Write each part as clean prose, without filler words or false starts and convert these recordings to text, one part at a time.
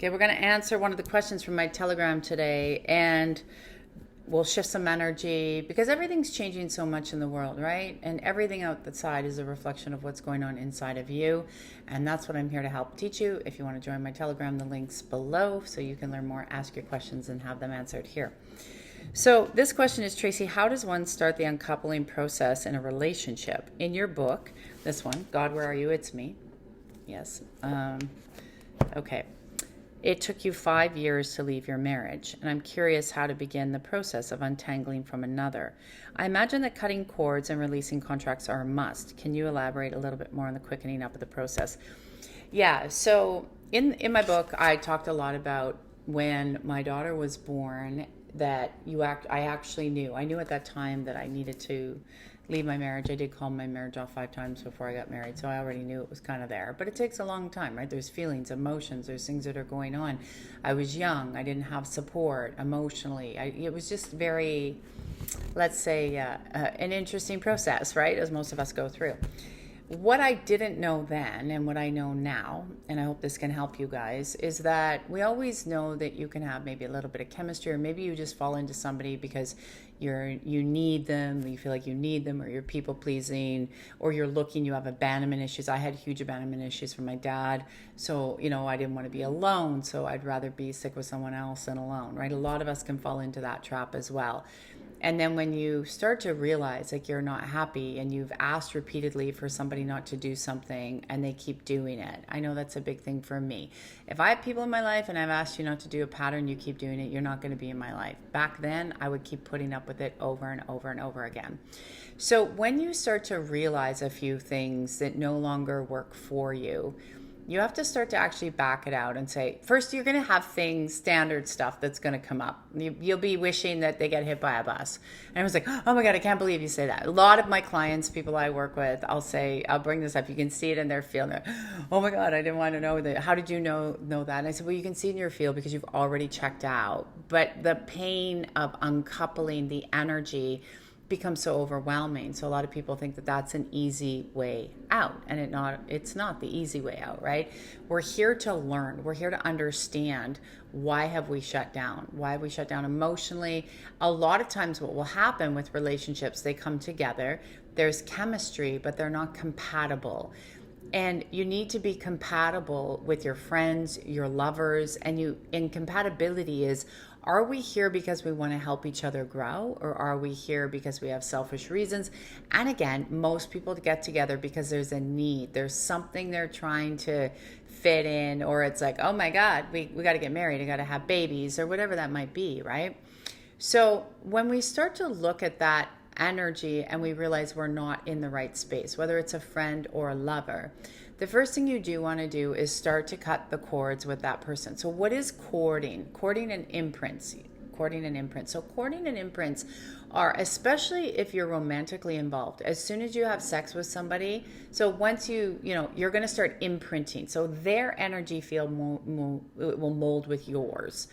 Okay, we're going to answer one of the questions from my Telegram today, and we'll shift some energy because everything's changing so much in the world, right? And everything outside is a reflection of what's going on inside of you. And that's what I'm here to help teach you. If you want to join my Telegram, the link's below so you can learn more, ask your questions, and have them answered here. So this question is, Tracy, how does one start the uncoupling process in a relationship? In your book, this one, God, Where Are You? It's Me. Yes. Okay. It took you 5 years to leave your marriage, and I'm curious how to begin the process of untangling from another. I imagine that cutting cords and releasing contracts are a must. Can you elaborate a little bit more on the quickening up of the process? Yeah, so in my book, I talked a lot about when my daughter was born that I actually knew. I knew at that time that I needed to leave my marriage. I did call my marriage off 5 times before I got married, so I already knew it was kind of there. But it takes a long time, right? There's feelings, emotions, there's things that are going on. I was young. I didn't have support emotionally. It was just very, let's say, an interesting process, right? As most of us go through. What I didn't know then and what I know now, and I hope this can help you guys, is that we always know that you can have maybe a little bit of chemistry, or maybe you just fall into somebody because you need them, you feel like you need them, or you're people pleasing, or you have abandonment issues. I had huge abandonment issues from my dad, so I didn't want to be alone, so I'd rather be sick with someone else than alone, right? A lot of us can fall into that trap as well. And then when you start to realize like you're not happy and you've asked repeatedly for somebody not to do something and they keep doing it. I know that's a big thing for me. If I have people in my life and I've asked you not to do a pattern, you keep doing it, you're not going to be in my life. Back then, I would keep putting up with it over and over and over again. So when you start to realize a few things that no longer work for you, you have to start to actually back it out and say, first, you're going to have things, standard stuff that's going to come up. You'll be wishing that they get hit by a bus. And I was like, oh my God, I can't believe you say that. A lot of my clients, people I work with, I'll bring this up. You can see it in their field. Oh my God, I didn't want to know that. How did you know that? And I said, well, you can see it in your field because you've already checked out. But the pain of uncoupling the energy becomes so overwhelming. So a lot of people think that that's an easy way out, and it's not the easy way out, right? We're here to learn. We're here to understand why have we shut down? Why have we shut down emotionally? A lot of times what will happen with relationships, they come together, there's chemistry, but they're not compatible. And you need to be compatible with your friends, your lovers, and compatibility is, are we here because we want to help each other grow, or are we here because we have selfish reasons? And again, most people get together because there's a need. There's something they're trying to fit in, or it's like, oh my God, we got to get married, I got to have babies, or whatever that might be, right? So when we start to look at that energy and we realize we're not in the right space, whether it's a friend or a lover, the first thing you do want to do is start to cut the cords with that person. So what is cording? Cording and imprints. Cording and imprints. So cording and imprints are, especially if you're romantically involved, as soon as you have sex with somebody, so once you're going to start imprinting. So their energy field will mold with yours.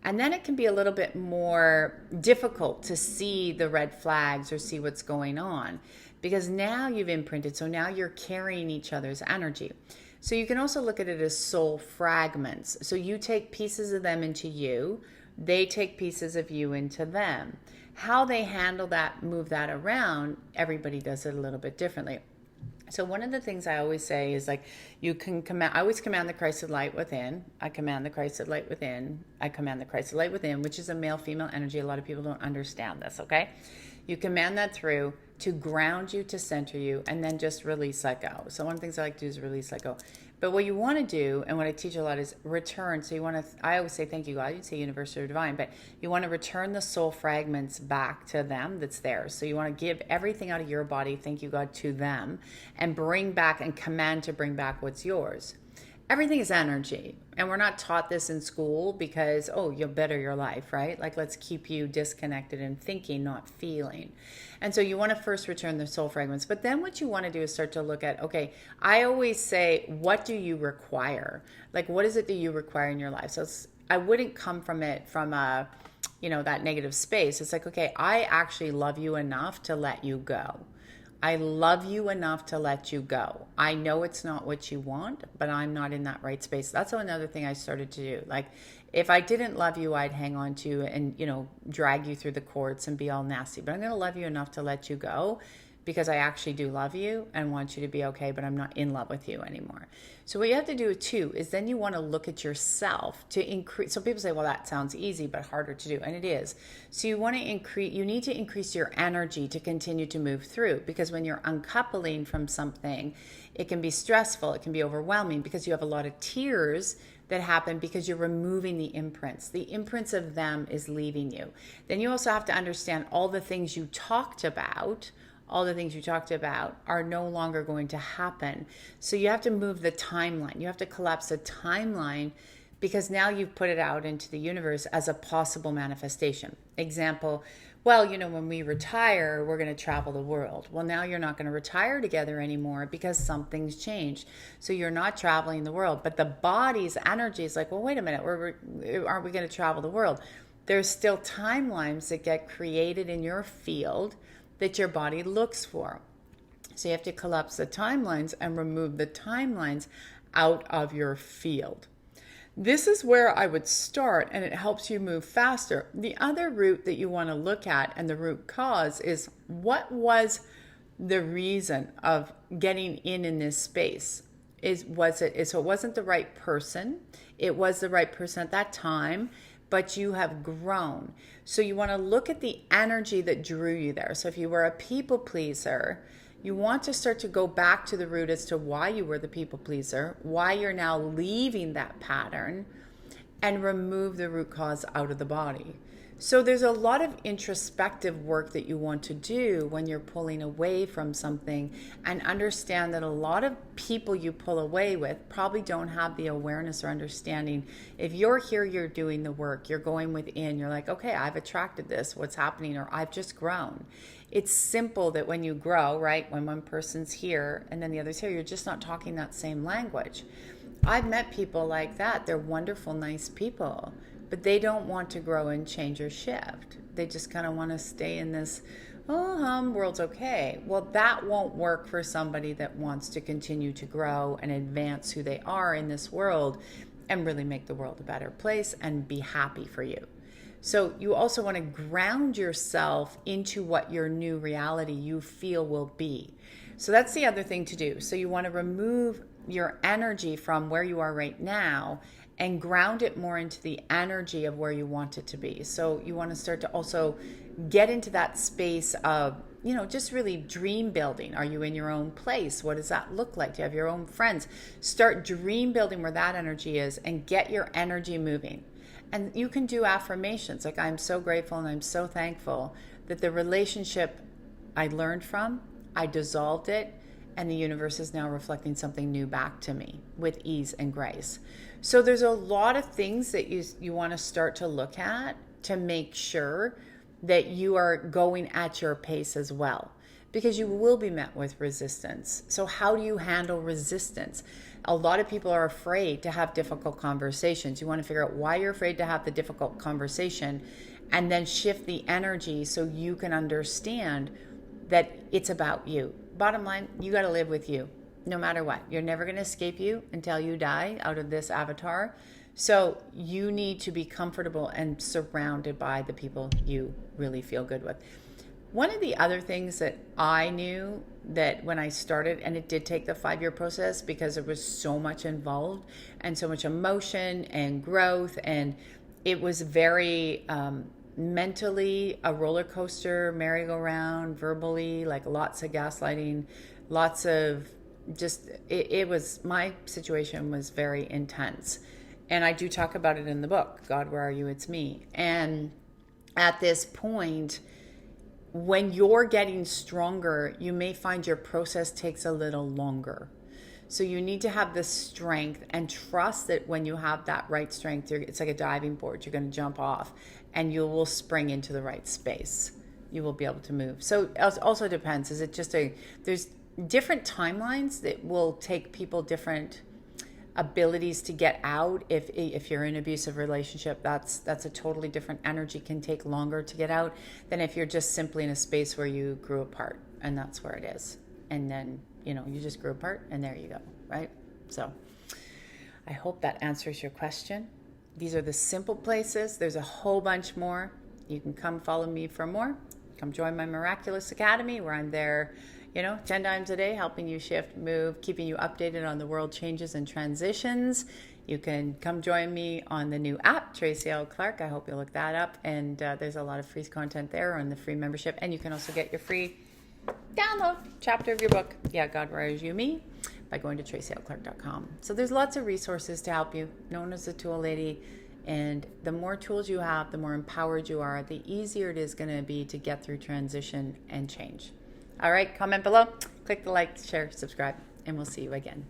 And then it can be a little bit more difficult to see the red flags or see what's going on, because now you've imprinted. So now you're carrying each other's energy. So you can also look at it as soul fragments. So you take pieces of them into you. They take pieces of you into them. How they handle that, move that around, everybody does it a little bit differently. So one of the things I always say is like, I always command the Christ of light within. I command the Christ of light within. I command the Christ of light within, which is a male-female energy. A lot of people don't understand this, okay? You command that through to ground you, to center you, and then just release, let go. So one of the things I like to do is release, let go. But what you want to do, and what I teach a lot, is return. So I always say, thank you, God. You'd say universe or divine, but you want to return the soul fragments back to them that's theirs. So you want to give everything out of your body, thank you, God, to them, and bring back and command to bring back what's yours. Everything is energy. And we're not taught this in school because, you'll better your life, right? Like, let's keep you disconnected and thinking, not feeling. And so you want to first return the soul fragments. But then what you want to do is start to look at, okay, I always say, what do you require? Like, what is it that you require in your life? So I wouldn't come from it from a, that negative space. It's like, okay, I actually love you enough to let you go. I love you enough to let you go. I know it's not what you want, but I'm not in that right space. That's another thing I started to do. Like, if I didn't love you, I'd hang on to you and, drag you through the courts and be all nasty. But I'm going to love you enough to let you go, because I actually do love you and want you to be okay, but I'm not in love with you anymore. So what you have to do too is then you want to look at yourself to increase. So people say, well, that sounds easy, but harder to do. And it is. So you need to increase your energy to continue to move through, because when you're uncoupling from something, it can be stressful. It can be overwhelming, because you have a lot of tears that happen because you're removing the imprints. The imprints of them is leaving you. Then you also have to understand all the things you talked about are no longer going to happen. So you have to move the timeline. You have to collapse the timeline, because now you've put it out into the universe as a possible manifestation. Example, well, when we retire, we're going to travel the world. Well, now you're not going to retire together anymore because something's changed. So you're not traveling the world, but the body's energy is like, well, wait a minute, aren't we going to travel the world? There's still timelines that get created in your field that your body looks for. So you have to collapse the timelines and remove the timelines out of your field. This is where I would start, and it helps you move faster. The other route that you want to look at, and the root cause, is what was the reason of getting in this space? So it wasn't the right person. It was the right person at that time, but you have grown. So you want to look at the energy that drew you there. So if you were a people pleaser, you want to start to go back to the root as to why you were the people pleaser, why you're now leaving that pattern, and remove the root cause out of the body. So there's a lot of introspective work that you want to do when you're pulling away from something, and understand that a lot of people you pull away with probably don't have the awareness or understanding. If you're here, you're doing the work, you're going within, you're like, okay, I've attracted this, what's happening, or I've just grown. It's simple that when you grow, right, when one person's here and then the other's here, you're just not talking that same language. I've met people like that. They're wonderful, nice people, but they don't want to grow and change or shift. They just kind of want to stay in this, world's okay. Well, that won't work for somebody that wants to continue to grow and advance who they are in this world and really make the world a better place and be happy for you. So you also want to ground yourself into what your new reality you feel will be. So that's the other thing to do. So you want to remove your energy from where you are right now and ground it more into the energy of where you want it to be. So you want to start to also get into that space of, just really dream building. Are you in your own place? What does that look like? Do you have your own friends? Start dream building where that energy is and get your energy moving. And you can do affirmations like, I'm so grateful and I'm so thankful that the relationship I learned from, I dissolved it, and the universe is now reflecting something new back to me with ease and grace. So there's a lot of things that you want to start to look at to make sure that you are going at your pace as well, because you will be met with resistance. So how do you handle resistance? A lot of people are afraid to have difficult conversations. You want to figure out why you're afraid to have the difficult conversation, and then shift the energy so you can understand that it's about you. Bottom line, you got to live with you no matter what. You're never going to escape you until you die out of this avatar. So you need to be comfortable and surrounded by the people you really feel good with. One of the other things that I knew that when I started, and it did take the 5-year process because there was so much involved and so much emotion and growth, and it was very mentally a roller coaster, merry-go-round, verbally, like lots of gaslighting, lots of just, it was, my situation was very intense. And I do talk about it in the book, God, Where Are You? It's Me. And at this point, when you're getting stronger, you may find your process takes a little longer. So you need to have the strength and trust that when you have that right strength, it's like a diving board. You're going to jump off and you will spring into the right space. You will be able to move. So it also depends. Is it just there's different timelines that will take people different abilities to get out. If you're in an abusive relationship, that's a totally different energy, can take longer to get out than if you're just simply in a space where you grew apart. and that's where it is. And then, you just grew apart, and there you go, right? So I hope that answers your question. These are the simple places. There's a whole bunch more. You can come follow me for more. Come join my Miraculous Academy, where I'm there, 10 times a day, helping you shift, move, keeping you updated on the world changes and transitions. You can come join me on the new app, Tracy L. Clark. I hope you'll look that up. And there's a lot of free content there on the free membership. And you can also get your free download chapter of your book, Yeah, God Wires You Me, by going to tracylclark.com. So there's lots of resources to help you, known as the Tool Lady. And the more tools you have, the more empowered you are, the easier it is going to be to get through transition and change. All right, comment below, click the like, share, subscribe, and we'll see you again.